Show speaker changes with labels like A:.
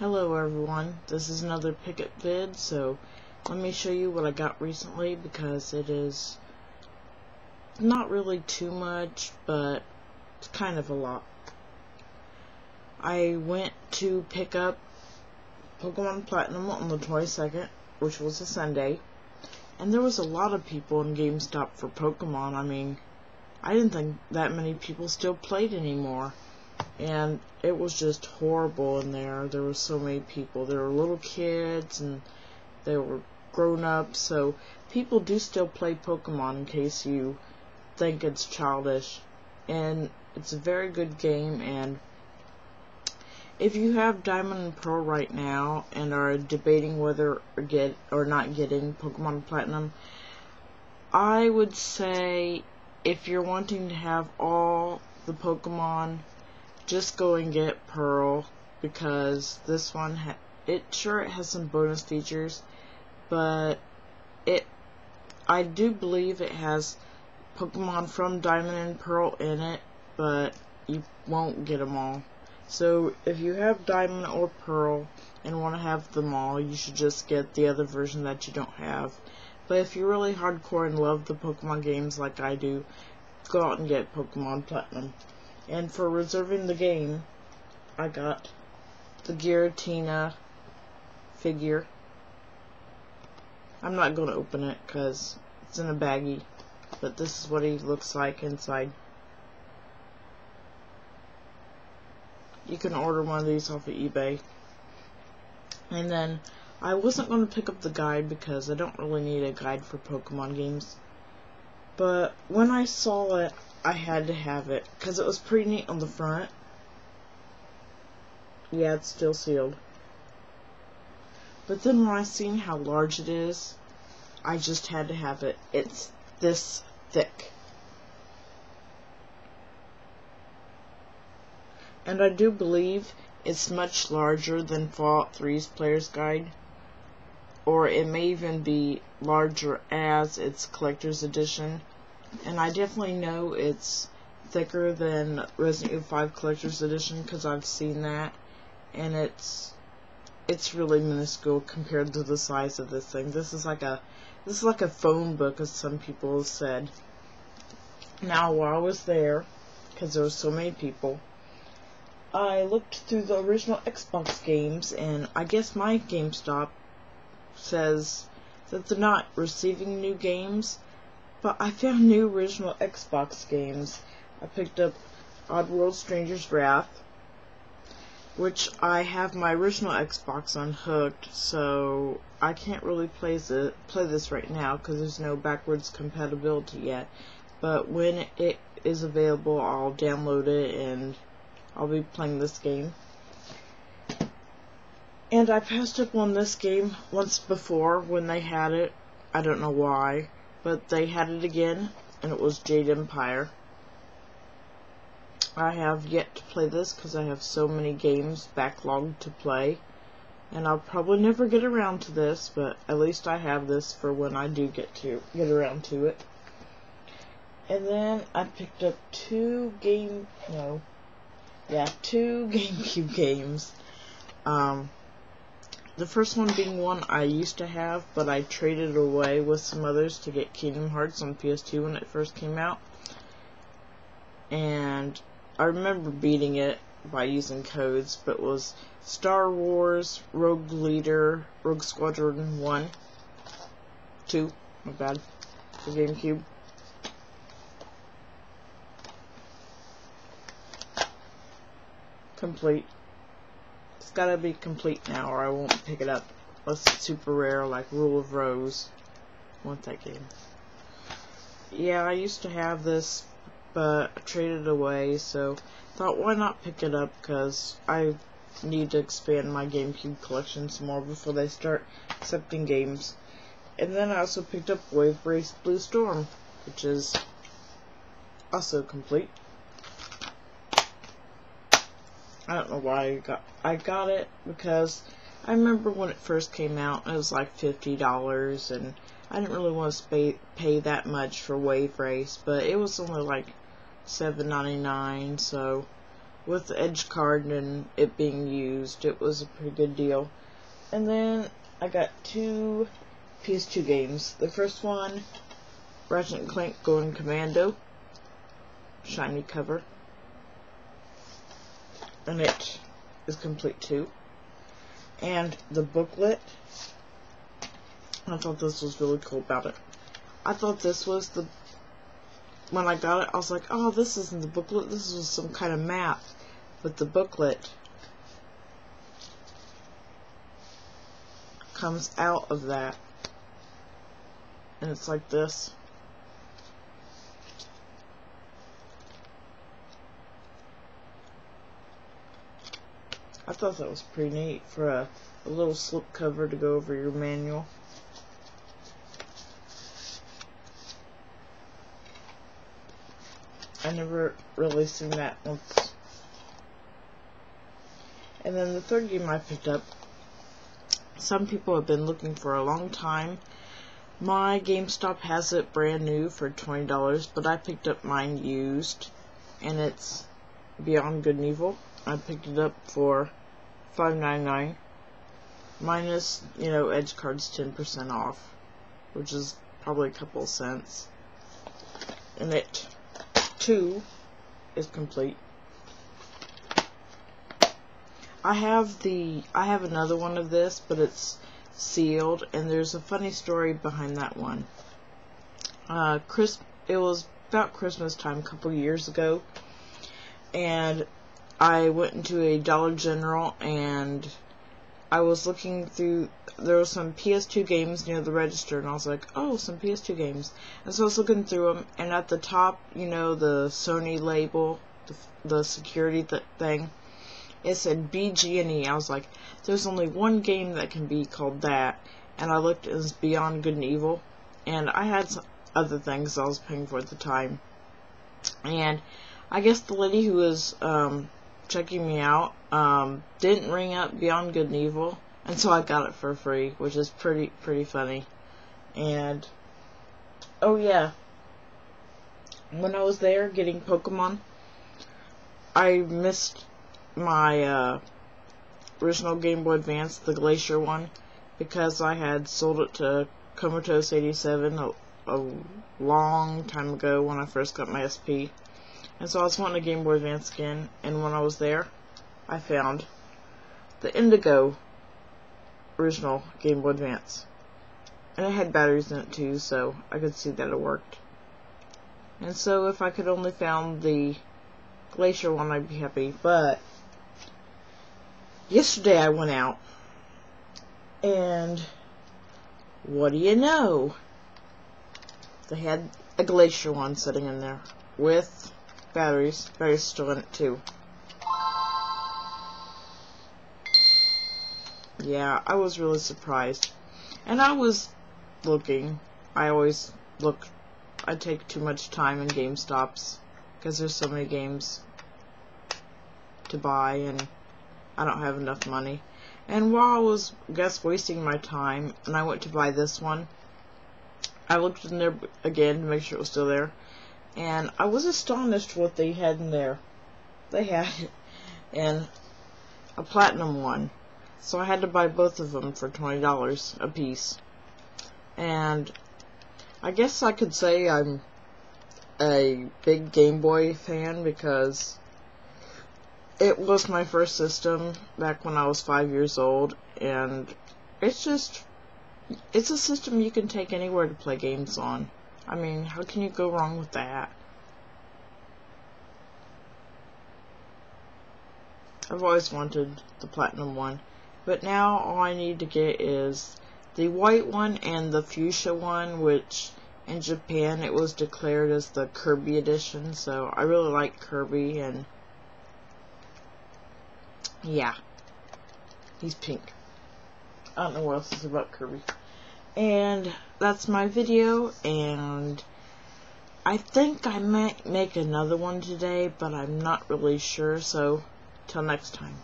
A: Hello everyone, this is another pickup vid, so let me show you what I got recently because it is not really too much, but it's kind of a lot. I went to pick up Pokemon Platinum on the 22nd, which was a Sunday, and there was a lot of people in GameStop for Pokemon. I mean, I didn't think that many people still played anymore. And it was just horrible in there. There were so many people. There were little kids and they were grown-ups. So people do still play Pokemon in case you think it's childish. And it's a very good game. And if you have Diamond and Pearl right now and are debating whether or not getting Pokemon Platinum, I would say if you're wanting to have all the Pokemon, just go and get Pearl, because this one it has some bonus features, but I do believe it has Pokemon from Diamond and Pearl in it, but you won't get them all. So if you have Diamond or Pearl and want to have them all, you should just get the other version that you don't have. But if you're really hardcore and love the Pokemon games like I do, go out and get Pokemon Platinum. And for reserving the game, I got the Giratina figure. I'm not going to open it because it's in a baggie, but this is what he looks like inside. You can order one of these off of eBay. And then I wasn't going to pick up the guide because I don't really need a guide for Pokemon games. But when I saw it, I had to have it because it was pretty neat on the front. Yeah, it's still sealed. But then when I seen how large it is, I just had to have it. It's this thick. And I do believe it's much larger than Fallout 3's Player's Guide. Or it may even be larger as its collector's edition. And I definitely know it's thicker than Resident Evil 5 Collector's Edition because I've seen that, and it's really minuscule compared to the size of this thing. This is like a phone book, as some people have said. Now, while I was there, because there were so many people, I looked through the original Xbox games, and I guess my GameStop says that they're not receiving new games. But I found new original Xbox games. I picked up Oddworld Stranger's Wrath, which I have my original Xbox unhooked, so I can't really play this right now because there's no backwards compatibility yet. But when it is available, I'll download it and I'll be playing this game. And I passed up on this game once before when they had it. I don't know why. But they had it again, and it was Jade Empire. I have yet to play this because I have so many games backlogged to play. And I'll probably never get around to this, but at least I have this for when I do get around to it. And then I picked up two GameCube games. The first one being one I used to have, but I traded it away with some others to get Kingdom Hearts on PS2 when it first came out. And I remember beating it by using codes, but it was Star Wars Rogue Squadron 1, 2, my bad, for GameCube. Complete. It's gotta be complete now or I won't pick it up unless it's super rare like Rule of Rose. I want that game. Yeah, I used to have this, but I traded it away, so thought why not pick it up because I need to expand my GameCube collection some more before they start accepting games. And then I also picked up Wave Race Blue Storm, which is also complete. I don't know why I got it because I remember when it first came out it was like $50 and I didn't really want to pay that much for Wave Race, but it was only like $7.99, so with the edge card and it being used. It was a pretty good deal. And then I got 2 PS2 games. The first one, Ratchet & Clank Going Commando, shiny cover, and it is complete too. And the booklet, I thought this was really cool about it. I thought this was when I got it, I was like, oh, this isn't the booklet, this was some kind of map. But the booklet comes out of that, and it's like this. I thought that was pretty neat for a little slip cover to go over your manual. I never really seen that once. And then the third game I picked up, some people have been looking for a long time. My GameStop has it brand new for $20, but I picked up mine used, and it's Beyond Good and Evil. I picked it up for $5.99, minus, edge cards 10% off, which is probably a couple of cents. And it, too, is complete. I have another one of this, but it's sealed, and there's a funny story behind that one. It was about Christmas time a couple years ago, and I went into a Dollar General, and I was looking through, there were some PS2 games near the register, and I was like, oh, some PS2 games. And so I was looking through them, and at the top, the Sony label, the security thing, it said BG&E. I was like, there's only one game that can be called that. And I looked, it was Beyond Good and Evil. And I had some other things I was paying for at the time. And I guess the lady who was checking me out didn't ring up Beyond Good and Evil. And so I got it for free, which is pretty funny. And, oh yeah, when I was there getting Pokemon, I missed my original Game Boy Advance, the Glacier one, because I had sold it to Comatose 87 a long time ago when I first got my SP. And so I was wanting a Game Boy Advance again, and when I was there, I found the Indigo original Game Boy Advance. And it had batteries in it too, so I could see that it worked. And so if I could only found the Glacier one, I'd be happy. But yesterday I went out, and what do you know? They had a Glacier one sitting in there with batteries still in it too. Yeah, I was really surprised. And I was looking. I always look. I take too much time in GameStops because there's so many games to buy, and I don't have enough money. And while I was, wasting my time, and I went to buy this one, I looked in there again to make sure it was still there, and I was astonished what they had in there. They had in a platinum one, so I had to buy both of them for $20 a piece. And I guess I could say I'm a big Game Boy fan because it was my first system back when I was 5 years old, and it's a system you can take anywhere to play games on. I mean, how can you go wrong with that? I've always wanted the platinum one, but now all I need to get is the white one and the fuchsia one, which in Japan it was declared as the Kirby edition, so I really like Kirby, and yeah, he's pink. I don't know what else is about Kirby. And that's my video, and I think I might make another one today, but I'm not really sure, so till next time.